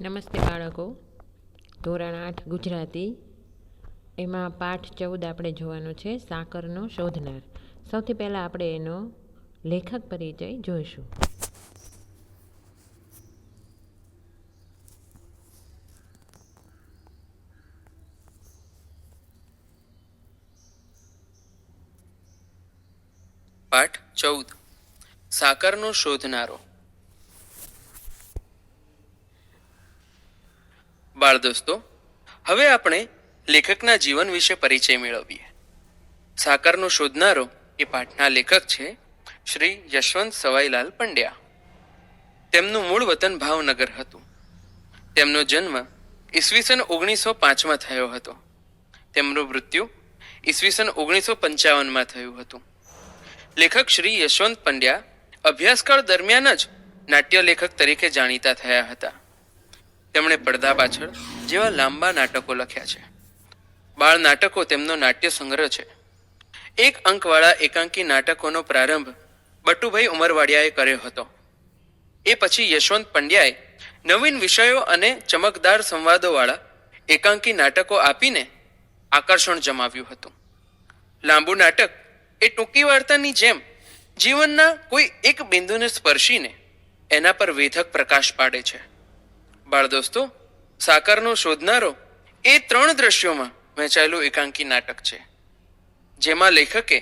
નમસ્તે બાળકો. ધોરણ 8 ગુજરાતી એમાં પાઠ 14 આપણે જોવાનો છે, સાકરનો શોધનાર. સૌથી પહેલાં આપણે એનો લેખક પરિચય જોઈશું. પાઠ 14 સાકરનો શોધનારો. બાળ દોસ્તો, હવે આપણે લેખકના જીવન વિશે પરિચય મેળવીએ. સાકરનો શોધનારો એ પાઠના લેખક છે શ્રી યશવંત સવાઈલાલ પંડ્યા. તેમનું મૂળ વતન ભાવનગર હતું. તેમનો જન્મ ઈસવીસન 1905માં થયો હતો. તેમનું મૃત્યુ ઈસવીસન 1955માં થયું હતું. લેખક શ્રી યશવંત પંડ્યા અભ્યાસકાળ દરમિયાન જ નાટ્ય લેખક તરીકે જાણીતા થયા હતા. તેમણે પડદા પાછળ જેવા લાંબા નાટકો લખ્યા છે. બાળ નાટકો તેમનો નાટ્ય સંગ્રહ છે. 1 અંકવાળા એકાંકી નાટકોનો પ્રારંભ બટુભાઈ ઉમરવાડિયાએ કર્યો હતો. એ પછી યશવંત પંડ્યાએ નવીન વિષયો અને ચમકદાર સંવાદોવાળા એકાંકી નાટકો આપીને આકર્ષણ જમાવ્યું હતું. લાંબુ નાટક એ ટૂંકી વાર્તાની જેમ જીવનના કોઈ એક બિંદુને સ્પર્શીને એના પર વેધક પ્રકાશ પાડે છે. બાળ દોસ્તો, સાકરનો શોધનારો એ 3 દ્રશ્યોમાં વહેંચાયેલું એકાંકી નાટક છે, જેમાં લેખકે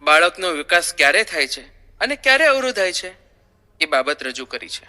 બાળકનો વિકાસ ક્યારે થાય છે અને ક્યારે અવરોધાય છે એ બાબત રજૂ કરી છે.